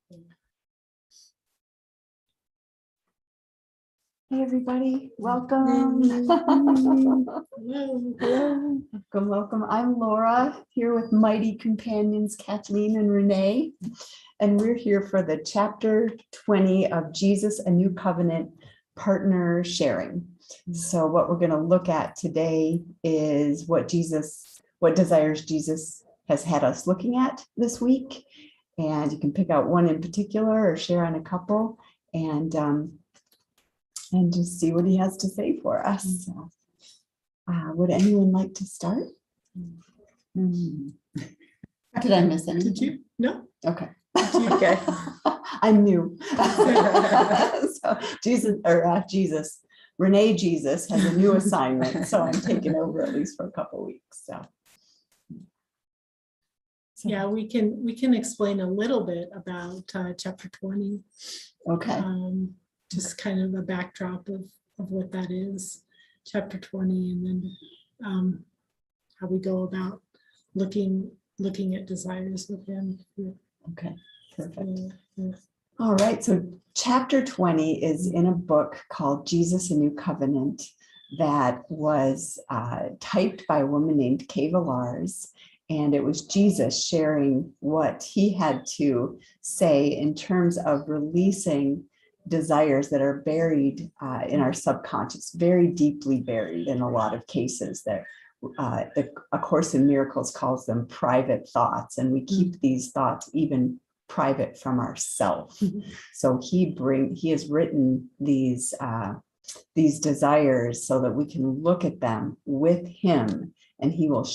Hey everybody, welcome. Hello. Welcome, welcome. I'm Laura, here with mighty companions Kathleen and Renee, and we're here for the chapter 20 of Jesus, a New Covenant Partner Sharing. So what we're going to look at today is what desires Jesus has had us looking at this week. And you can pick out one in particular or share on a couple and just see what he has to say for us. So, would anyone like to start? Did I miss anything? Did you? No. Okay. Okay. I'm new. So Jesus, Renee Jesus has a new assignment, so I'm taking over at least for a couple of weeks. So Yeah, we can explain a little bit about chapter 20. Okay. Just kind of a backdrop of what that is, chapter 20, and then how we go about looking at desires within. Okay. Perfect. Yeah. All right. So chapter 20 is in a book called Jesus, a New Covenant that was typed by a woman named Kay Villars. And it was Jesus sharing what he had to say in terms of releasing desires that are buried in our subconscious, very deeply buried in a lot of cases. That A Course in Miracles calls them private thoughts, and we keep these thoughts even private from ourselves. So he has written these desires so that we can look at them with him, and he will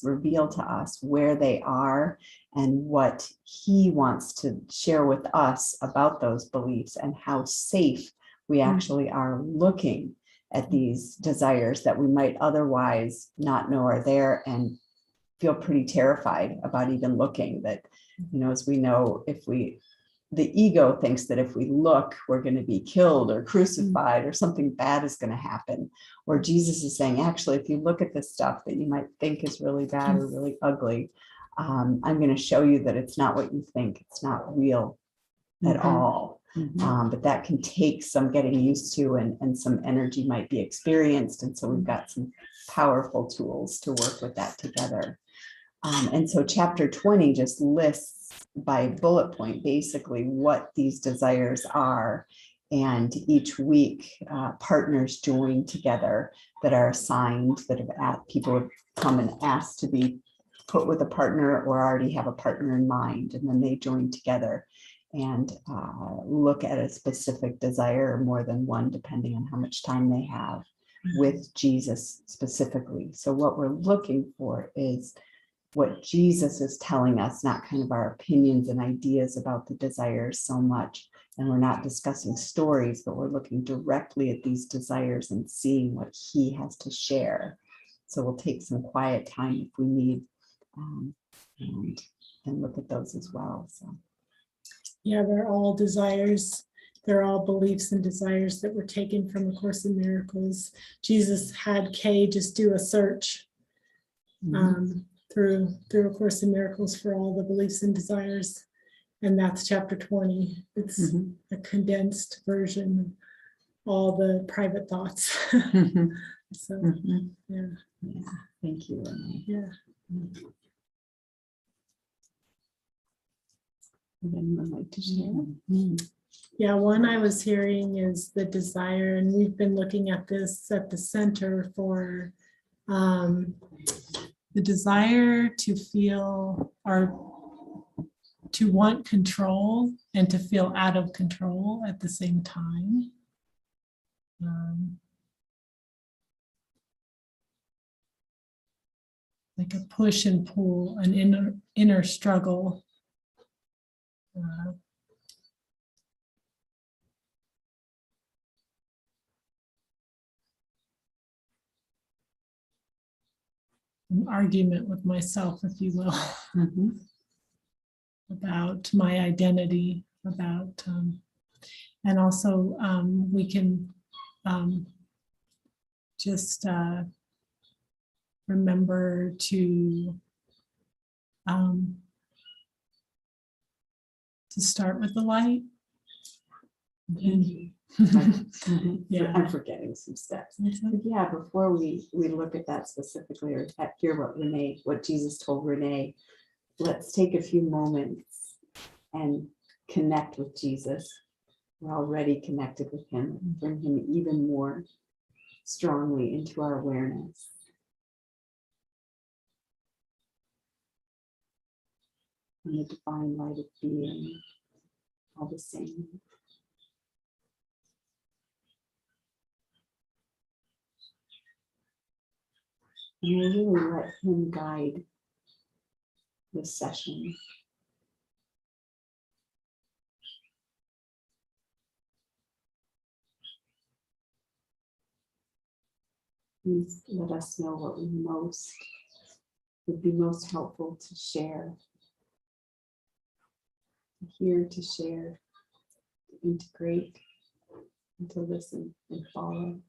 reveal to us where they are and what he wants to share with us about those beliefs and how safe we actually are looking at these desires that we might otherwise not know are there and feel pretty terrified about even looking. That, as we know, the ego thinks that if we look, we're going to be killed or crucified or something bad is going to happen. Or Jesus is saying, actually, if you look at this stuff that you might think is really bad or really ugly, I'm going to show you that it's not what you think. It's not real at all. But that can take some getting used to, and some energy might be experienced. And so we've got some powerful tools to work with that together. And so chapter 20 just lists by bullet point basically what these desires are. And each week, partners join together that are assigned, people have come and asked to be put with a partner or already have a partner in mind. And then they join together and look at a specific desire, or more than one, depending on how much time they have with Jesus specifically. So what we're looking for is what Jesus is telling us, not kind of our opinions and ideas about the desires so much. And we're not discussing stories, but we're looking directly at these desires and seeing what he has to share. So we'll take some quiet time if we need, and look at those as well. So Yeah, they're all desires. They're all beliefs and desires that were taken from A Course in Miracles. Jesus had Kay just do a search through A Course in Miracles for all the beliefs and desires. And that's chapter 20. It's a condensed version of all the private thoughts. So, yeah. Thank you, Renee. Yeah. Would anyone like to share? Yeah, one I was hearing is the desire, and we've been looking at this at the center for the desire to feel or to want control and to feel out of control at the same time. Like a push and pull, an inner struggle. An argument with myself, if you will, about my identity, about, and also we can just remember to to start with the light. And Yeah. I'm forgetting some steps. But yeah, before we look at that specifically or hear what Jesus told Renee, let's take a few moments and connect with Jesus. We're already connected with him, bring him even more strongly into our awareness. And the divine light of being, all the same. And we'll really let him guide this session. Please let us know what would be most helpful to share, to hear, to share, to integrate, and to listen and follow.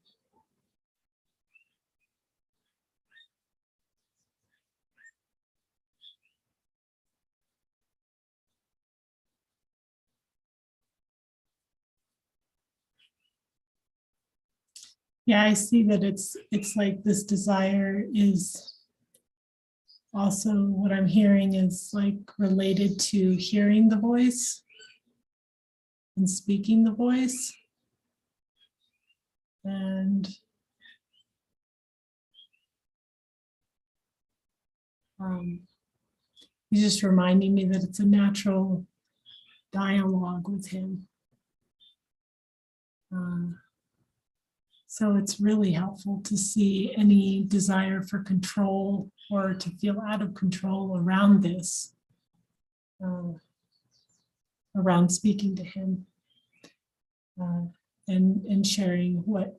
Yeah, I see that it's like this desire is also what I'm hearing is like related to hearing the voice and speaking the voice. And he's just reminding me that it's a natural dialogue with him. So it's really helpful to see any desire for control or to feel out of control around this, around speaking to him, and sharing what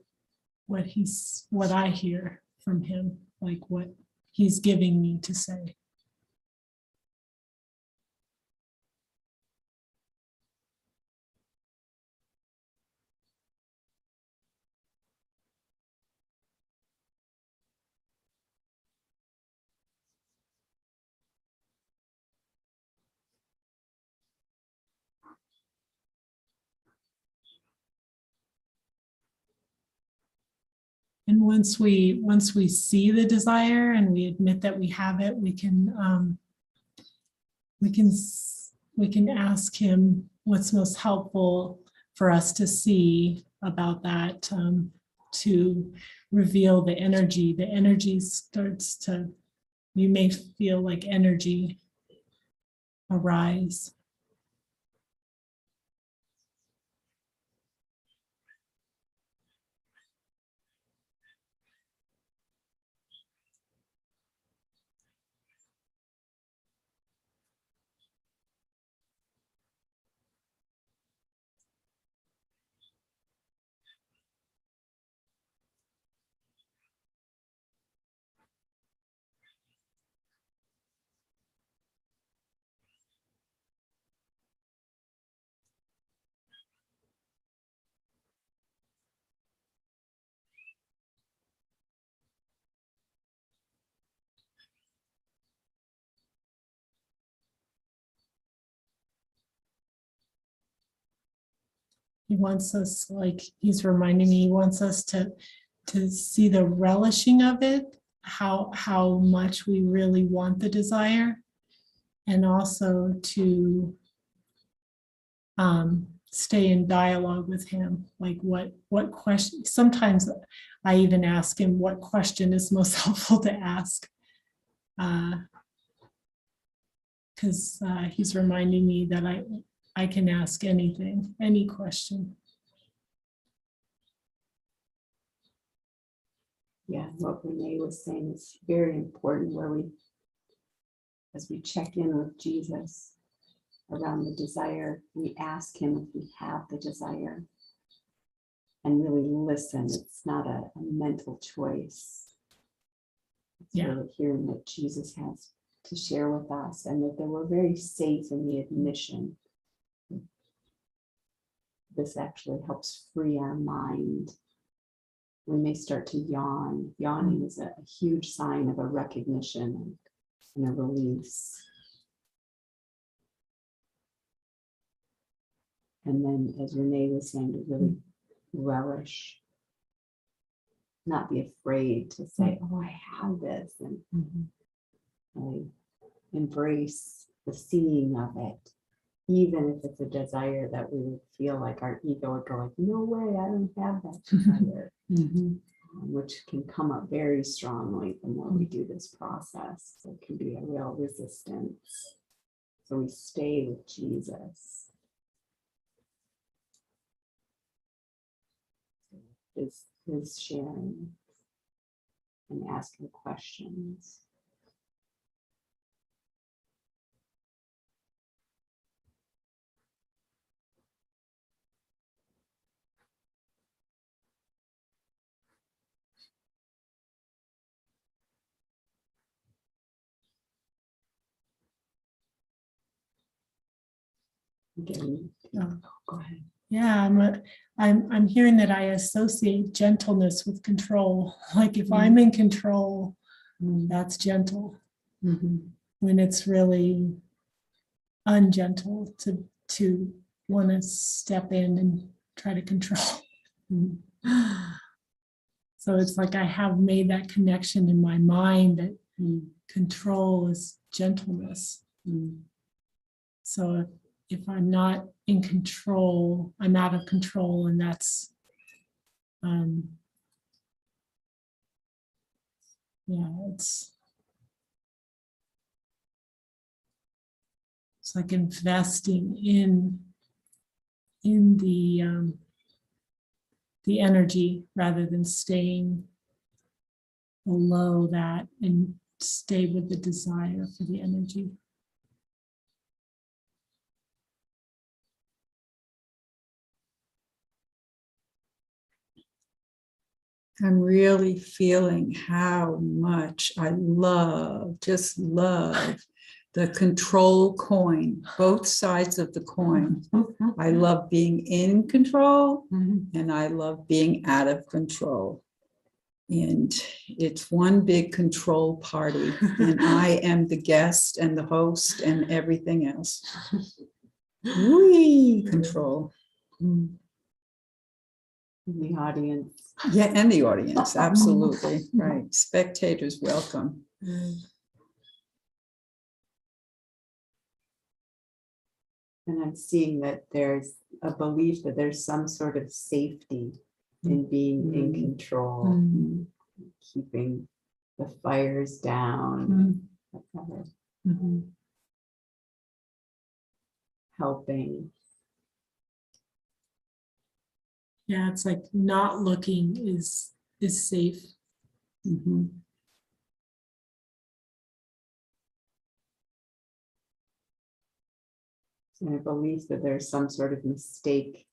I hear from him, like what he's giving me to say. And once we see the desire and we admit that we have it, we can ask him what's most helpful for us to see about that, to reveal the energy. The energy starts to, you may feel like energy arise. He wants us, like he's reminding me, he wants us to see the relishing of it, how much we really want the desire, and also to stay in dialogue with him. Like what question, sometimes I even ask him what question is most helpful to ask. Because he's reminding me that I can ask anything, any question. Yeah, what Renee was saying is very important, where as we check in with Jesus around the desire, we ask him if we have the desire and really listen. It's not a mental choice. It's really hearing what Jesus has to share with us, and that we're very safe in the admission. This actually helps free our mind. We may start to yawn. Yawning is a huge sign of a recognition and a release. And then, as Renee was saying, to really relish, not be afraid to say, oh, I have this, and really embrace the seeing of it, even if it's a desire that we would feel like our ego would go like, no way, I don't have that desire, which can come up very strongly the more we do this process. So it can be a real resistance. So we stay with Jesus. His sharing and asking questions. Again, go ahead. Yeah, I'm hearing that I associate gentleness with control. Like if I'm in control, that's gentle. When it's really ungentle to want to step in and try to control. So it's like I have made that connection in my mind that control is gentleness. So if I'm not in control, I'm out of control, and that's it's like investing in the energy rather than staying below that and stay with the desire for the energy. I'm really feeling how much I just love the control coin, both sides of the coin. I love being in control and I love being out of control. And it's one big control party, and I am the guest and the host and everything else. We control. The audience. Yeah, and the audience, absolutely. Right. Spectators welcome. And I'm seeing that there's a belief that there's some sort of safety in being in control, keeping the fires down, helping. Yeah, it's like not looking is safe. And I believe that there's some sort of mistake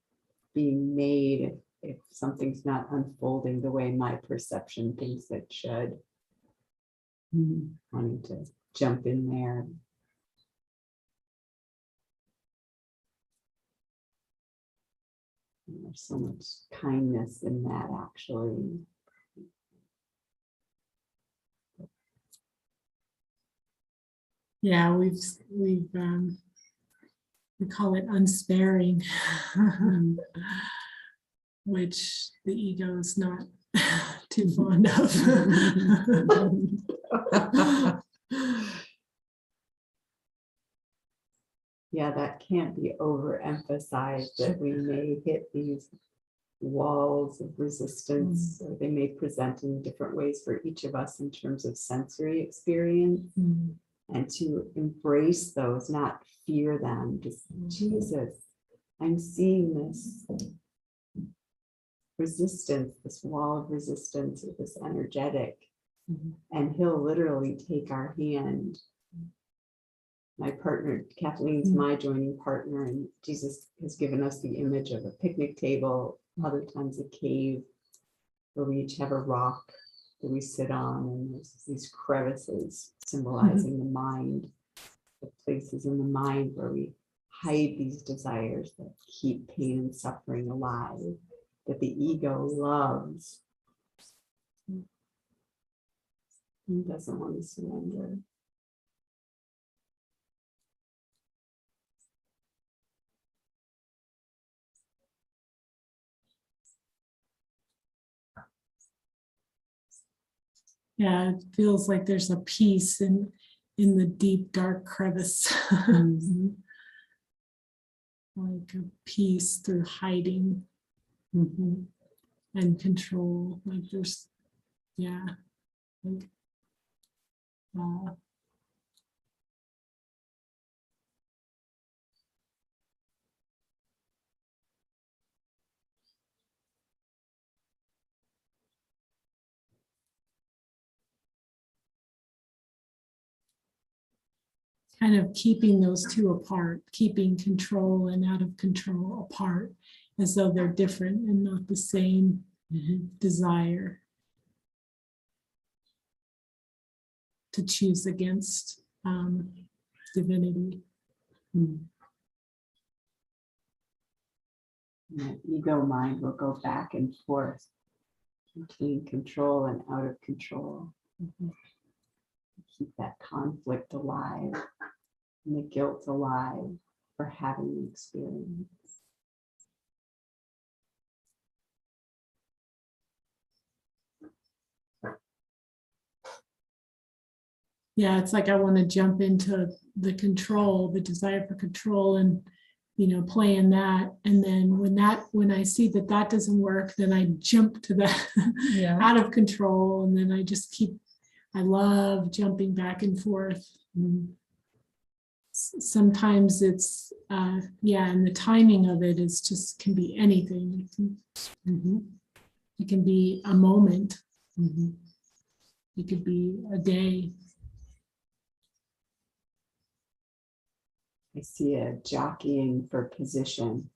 being made if something's not unfolding the way my perception thinks it should. Wanting to jump in there. And there's so much kindness in that, actually. Yeah, we call it unsparing, which the ego is not too fond of. Yeah, that can't be overemphasized, that we may hit these walls of resistance, or they may present in different ways for each of us in terms of sensory experience, and to embrace those, not fear them. Just, Jesus, I'm seeing this resistance, this wall of resistance, or this energetic, and he'll literally take our hand. My partner, Kathleen's my joining partner, and Jesus has given us the image of a picnic table, other times a cave, where we each have a rock that we sit on, and there's these crevices symbolizing the mind, the places in the mind where we hide these desires that keep pain and suffering alive, that the ego loves and doesn't want to surrender. Yeah, it feels like there's a peace in the deep, dark crevice. Mhm. Like a peace through hiding Mhm. and control. Like there's, yeah. Like, kind of keeping those two apart, keeping control and out of control apart, as though they're different and not the same desire to choose against divinity. And that ego mind will go back and forth between control and out of control. Keep that conflict alive and the guilt alive for having the experience. Yeah, it's like I want to jump into the control, the desire for control, and play in that. And then when I see that that doesn't work, then I jump to that Yeah. out of control, and then I just I love jumping back and forth. Sometimes it's and the timing of it is just can be anything. It can be a moment. It could be a day. I see a jockeying for position.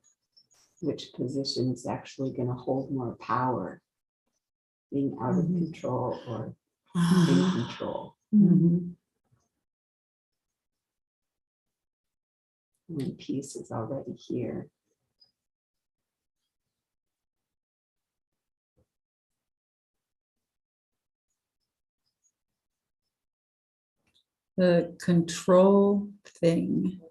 Which position is actually going to hold more power? Being out of control or in control? When peace is already here. The control thing,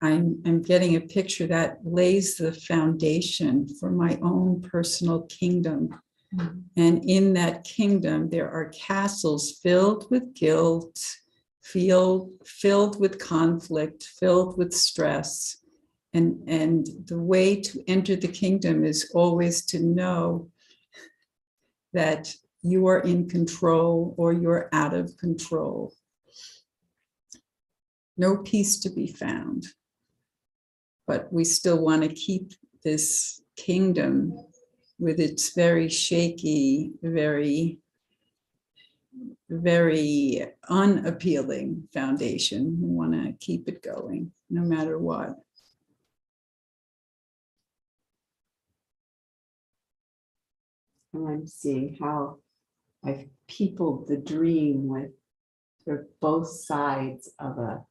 I'm getting a picture that lays the foundation for my own personal kingdom. And in that kingdom, there are castles filled with guilt, filled with conflict, filled with stress. And the way to enter the kingdom is always to know that you are in control or you're out of control. No peace to be found. But we still want to keep this kingdom with its very shaky, very, very unappealing foundation. We want to keep it going no matter what. And I'm seeing how I've peopled the dream with sort of both sides of a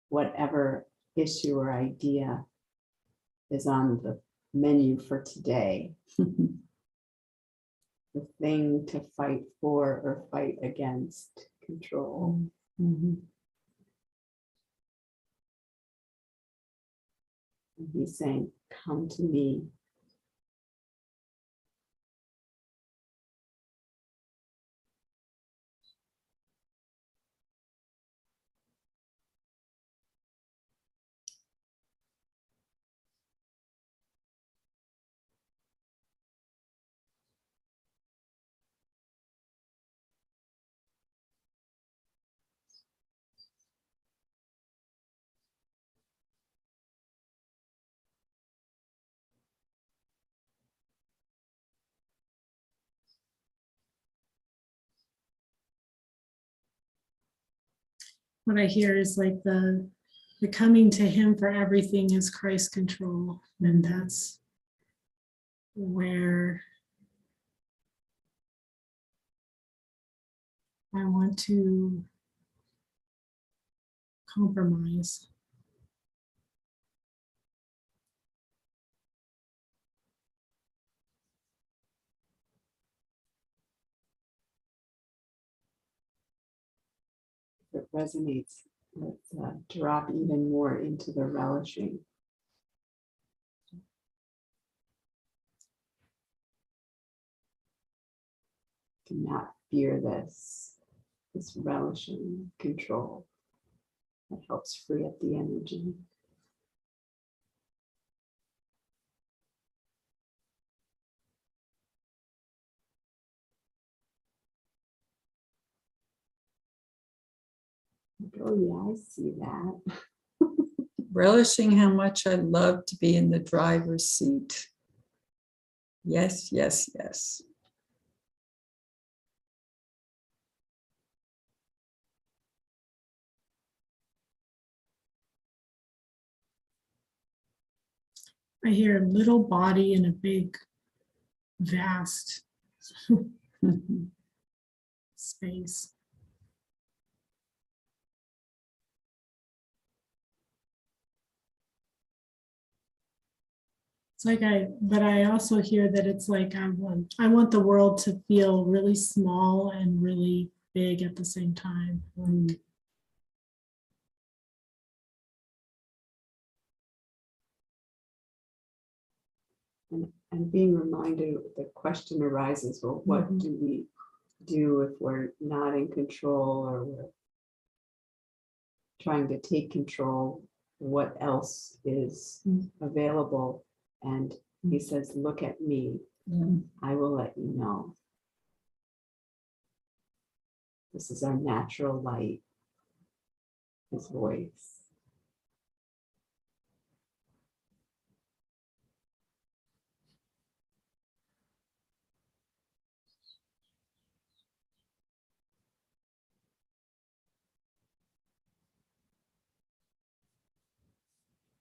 whatever issue or idea is on the menu for today. The thing to fight for or fight against control. And he's saying, come to me. What I hear is like the coming to him for everything is Christ control. And that's where I want to compromise. If it resonates, let's drop even more into the relishing. To not fear this relishing control that helps free up the energy. Oh yeah, I see that. Relishing how much I love to be in the driver's seat. Yes, yes, yes. I hear a little body in a big, vast space. It's like but I also hear that it's like I want the world to feel really small and really big at the same time. And being reminded, the question arises, well, what do we do if we're not in control or we're trying to take control? What else is available? And he says, look at me. I will let you know. This is our natural light, his voice.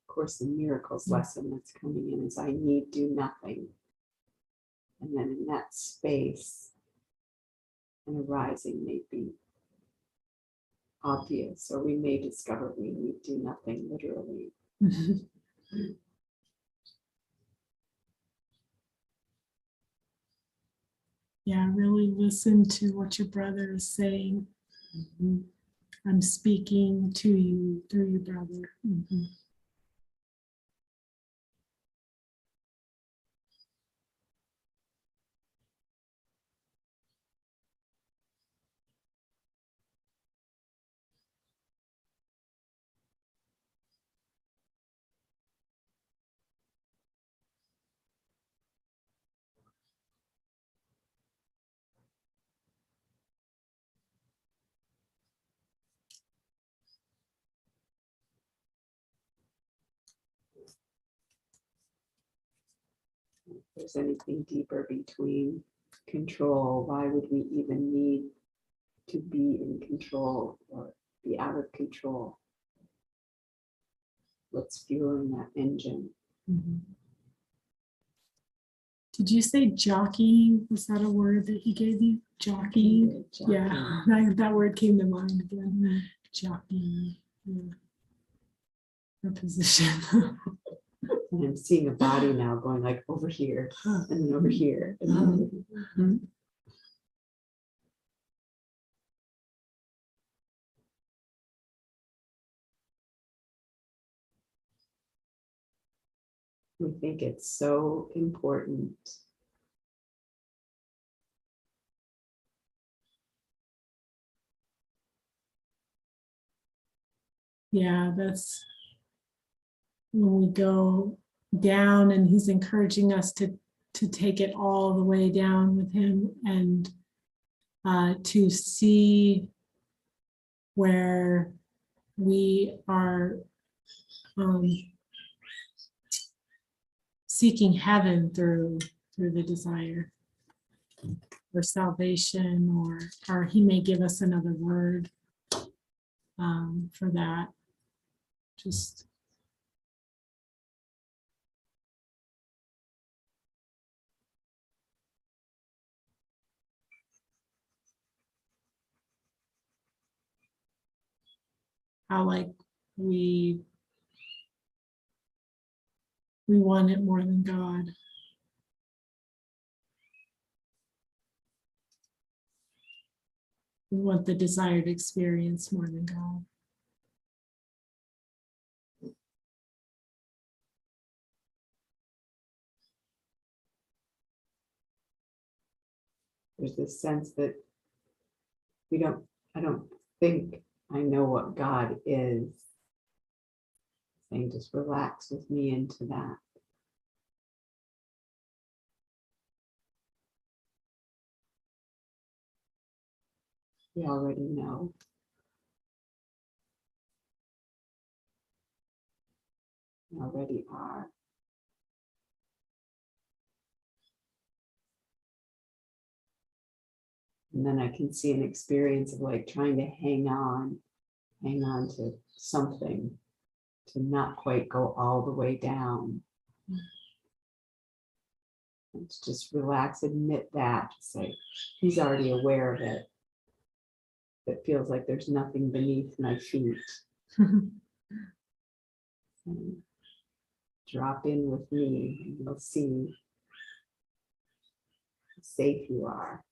Of course, the miracles lesson that's coming in is I need do nothing. And then in that space, an arising may be obvious, or we may discover we need do nothing literally. Yeah, really listen to what your brother is saying. I'm speaking to you through your brother. If there's anything deeper between control, why would we even need to be in control or be out of control? What's fueling that engine? Did you say jockeying? Was that a word that he gave you? Jockeying? Yeah, that word came to mind again. Jockeying. Yeah. A position. And I'm seeing a body now going like over here and then over here. And then over here. We think it's so important. Yeah, that's when we go down and he's encouraging us to take it all the way down with him and to see where we are seeking heaven through the desire or salvation, or he may give us another word for that. Just how like we want it more than God. We want the desired experience more than God. There's this sense that I don't think I know what God is. Saying just relax with me into that. We already know. We already are. And then I can see an experience of like trying to hang on to something, to not quite go all the way down. Let's just relax, admit that, say, he's already aware of it. It feels like there's nothing beneath my feet. Drop in with me and you'll see how safe you are.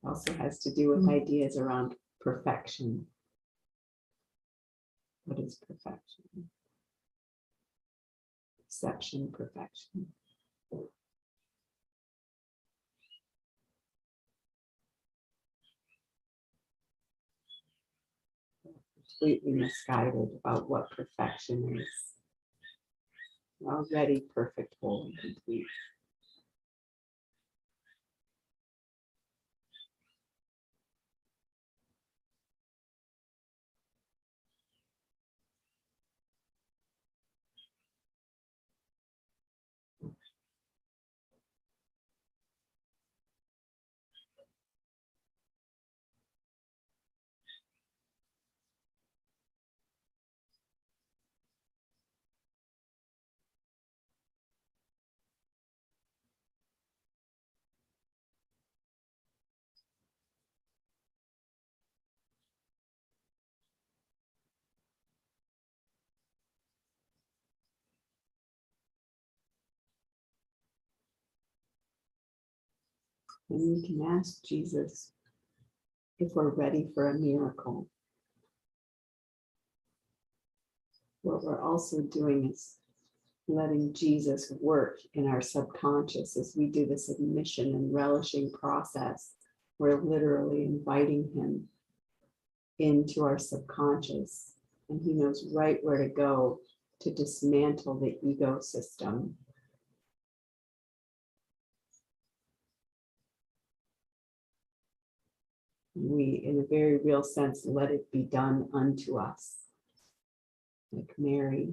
Also has to do with ideas around perfection. What is perfection? Perception, perfection. Completely misguided about what perfection is. Already perfect, whole, and complete. And we can ask Jesus if we're ready for a miracle. What we're also doing is letting Jesus work in our subconscious as we do this admission and relishing process. We're literally inviting him into our subconscious, and he knows right where to go to dismantle the ego system. We, in a very real sense, let it be done unto us, like Mary.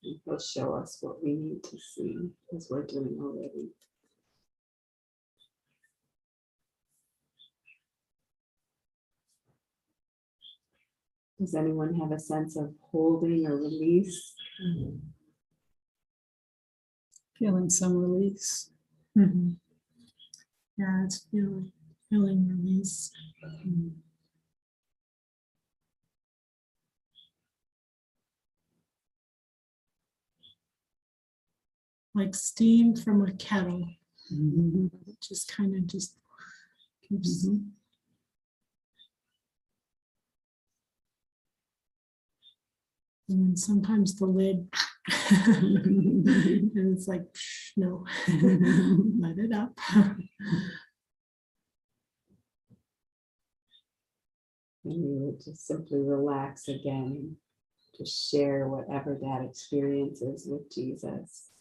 And he'll show us what we need to see, as we're doing already. Does anyone have a sense of holding or release? Feeling some release. Yeah, it's feeling release. Like steam from a kettle. It just kind of just keeps. And then sometimes the lid, and it's like, no, let it up. And we would just simply relax again, just share whatever that experience is with Jesus.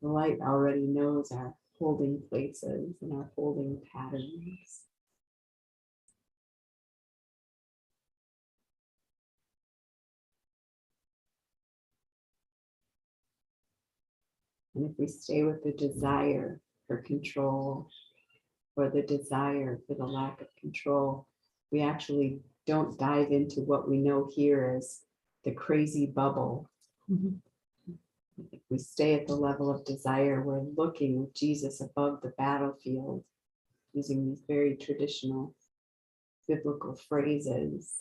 The light already knows our holding places and our holding patterns. And if we stay with the desire for control, or the desire for the lack of control, we actually don't dive into what we know here as the crazy bubble. If we stay at the level of desire, we're looking with Jesus above the battlefield, using these very traditional biblical phrases.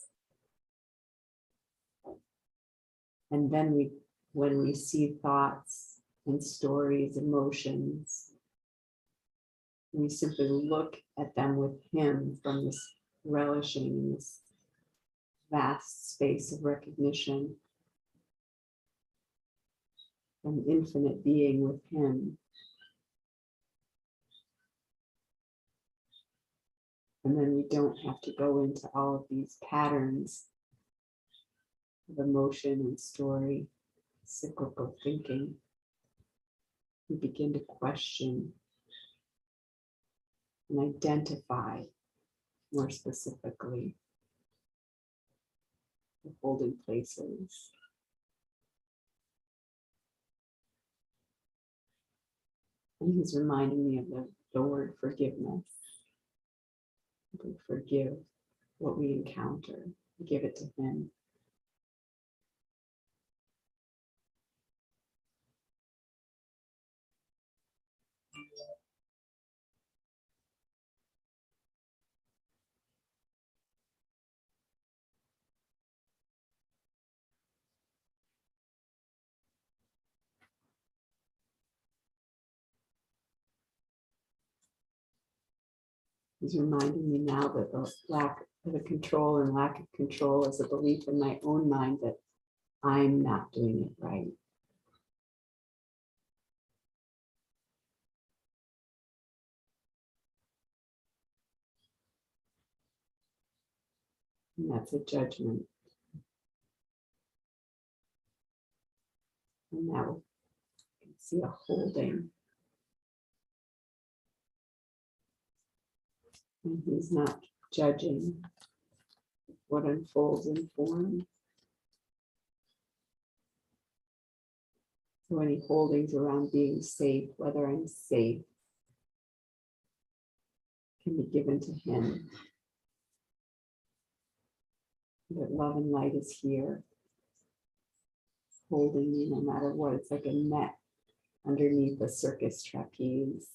And then when we see thoughts and stories, emotions, we simply look at them with him from this relishing, this vast space of recognition, an infinite being with him. And then we don't have to go into all of these patterns of emotion and story, cyclical thinking. We begin to question and identify more specifically the holding places. And he's reminding me of the word forgiveness. We forgive what we encounter, give it to him. He's reminding me now that the control and lack of control is a belief in my own mind that I'm not doing it right. And that's a judgment. And now we can see a holding. And he's not judging what unfolds in form. So any holdings around being safe, whether I'm safe, can be given to him. That love and light is here, holding me no matter what. It's like a net underneath the circus trapeze.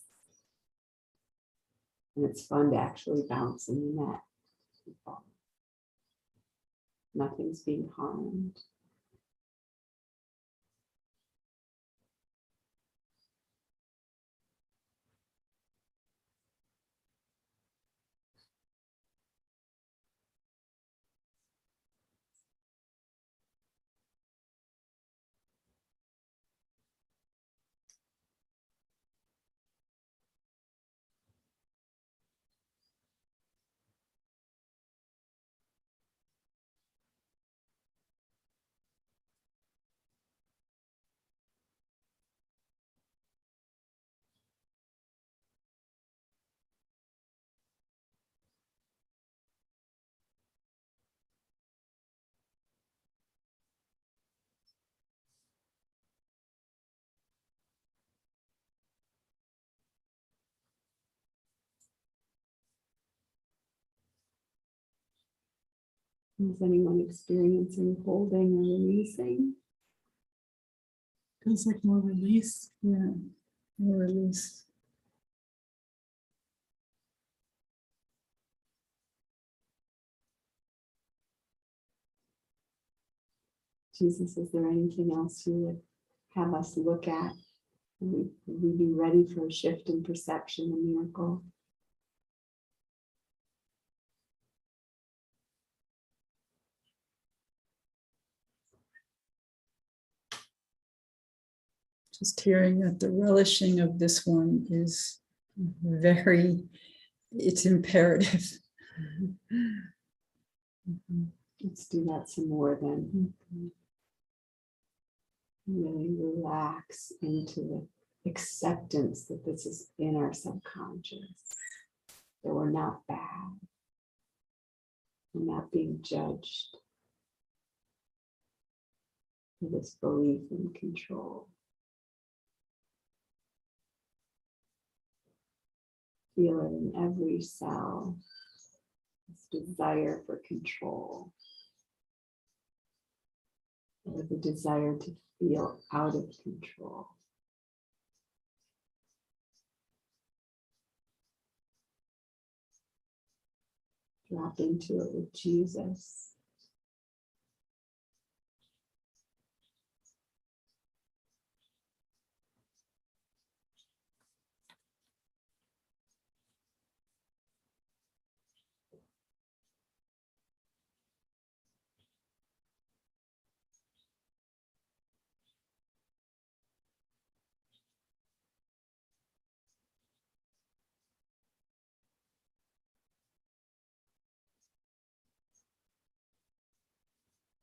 And it's fun to actually bounce in the net. Nothing's being harmed. Is anyone experiencing holding or releasing? Feels like more release. Yeah, more release. Jesus, is there anything else you would have us look at? Would we be ready for a shift in perception, a miracle? Just hearing that the relishing of this one is it's imperative. Let's do that some more then. Really relax into the acceptance that this is in our subconscious, that we're not bad, we're not being judged for this belief in control. Feel it in every cell, this desire for control, or the desire to feel out of control. Drop into it with Jesus.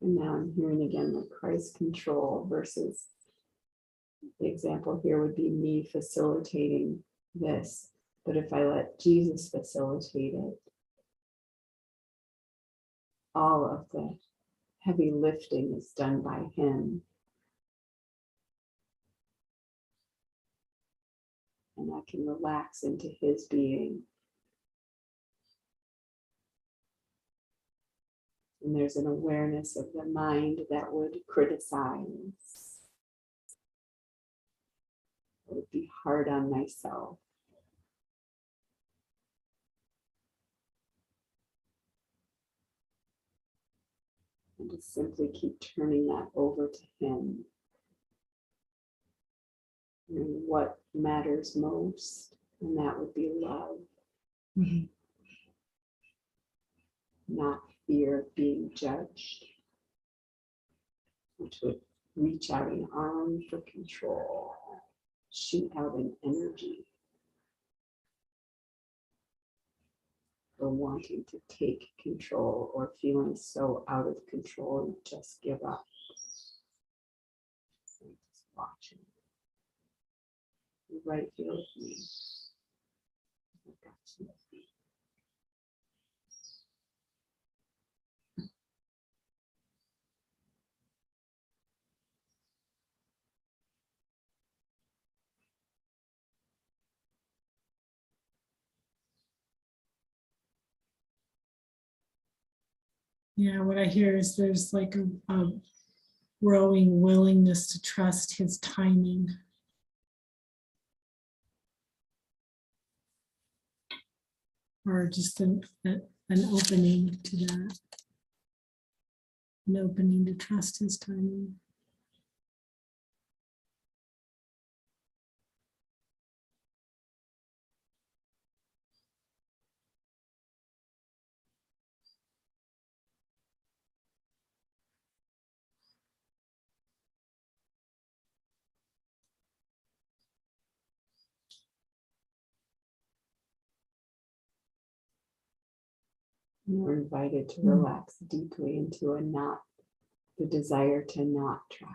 And now I'm hearing again like Christ control versus the example here would be me facilitating this. But if I let Jesus facilitate it, all of the heavy lifting is done by him. And I can relax into his being. And there's an awareness of the mind that would criticize, that would be hard on myself. And to simply keep turning that over to him. And what matters most, and that would be love. Mhm. Not fear of being judged, which would reach out an arm for control, shoot out an energy for wanting to take control or feeling so out of control you just give up. So just watching. You're right here with me. I got you. Yeah, what I hear is there's like a growing willingness to trust his timing. Or just an opening to that. An opening to trust his timing. And we're invited to relax deeply into the desire to not trust.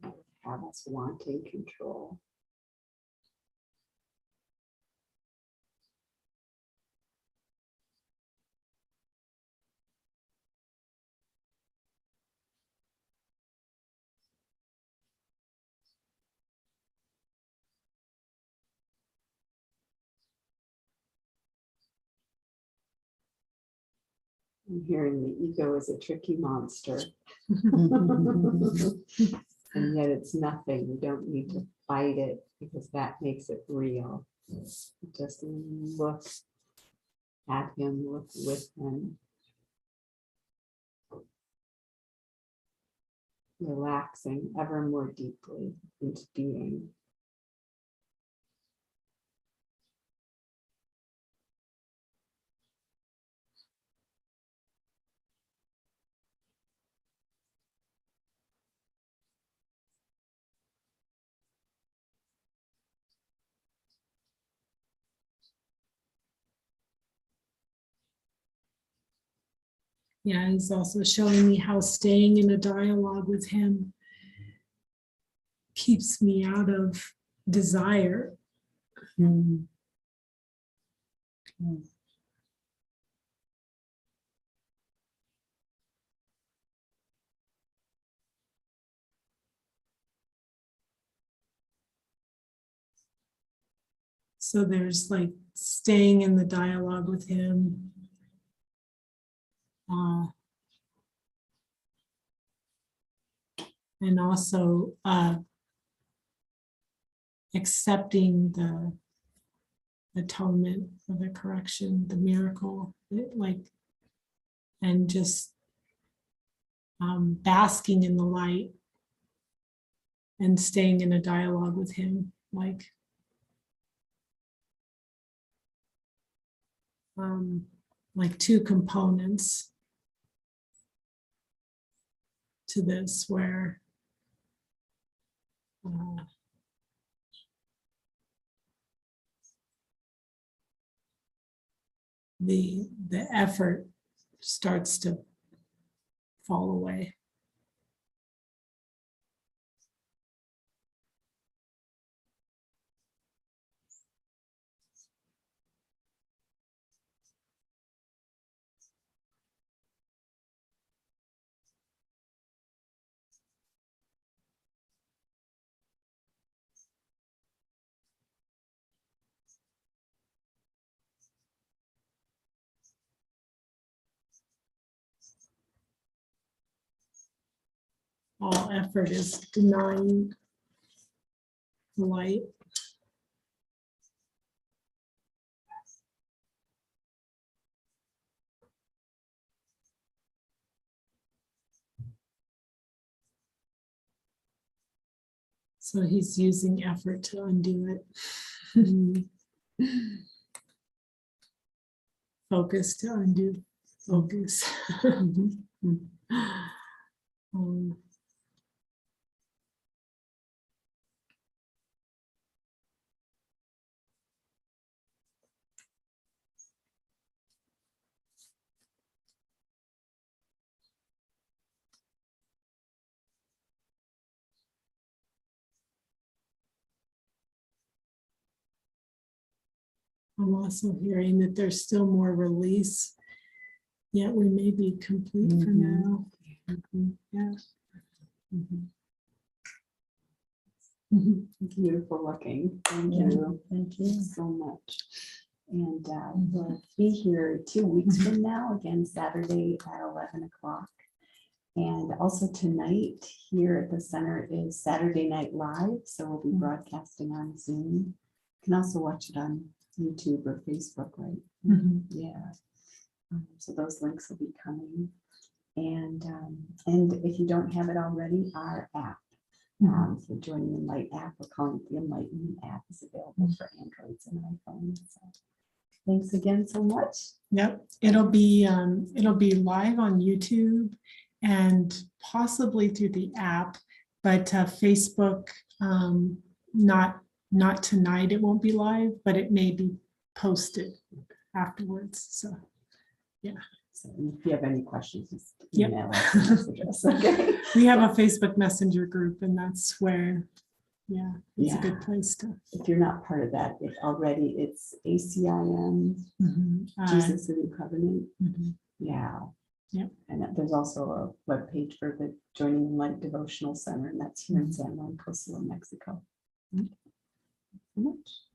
That would have us wanting control. I'm hearing the ego is a tricky monster. And yet it's nothing. You don't need to fight it because that makes it real. Just look at him, look with him. Relaxing ever more deeply into being. Yeah, he's also showing me how staying in a dialogue with him keeps me out of desire. Mm. Mm. So there's like staying in the dialogue with him. And also accepting atonement or the correction, the miracle, and just basking in the light and staying in a dialogue with him, like two components to this, where the effort starts to fall away. All effort is denying the light. So he's using effort to undo it. Focus to undo focus. I'm also hearing that there's still more release, yet we may be complete for now. Yeah. Beautiful looking. Thank you. Thank you so much. And we'll be here 2 weeks from now, again, Saturday at 11 o'clock. And also tonight here at the center is Saturday Night Live. So we'll be broadcasting on Zoom. You can also watch it on YouTube or Facebook, right? Yeah. So those links will be coming. And if you don't have it already, our app. So joining the Enlightened app, we're calling it the Enlightenment app, is available for Androids and iPhones. So thanks again so much. Yep, it'll be live on YouTube and possibly through the app, but Facebook, not tonight. It won't be live, but it may be posted afterwards. So yeah. So if you have any questions, just Yep. email us and message us. Okay. We have a Facebook Messenger group, and that's where, it's a good place to. If you're not part of that, it's ACIM, Jesus the New Covenant. Yeah. Yep. And there's also a webpage for the Joining Light Devotional Center, and that's here in San Juan Costa, Mexico. Thank you so much.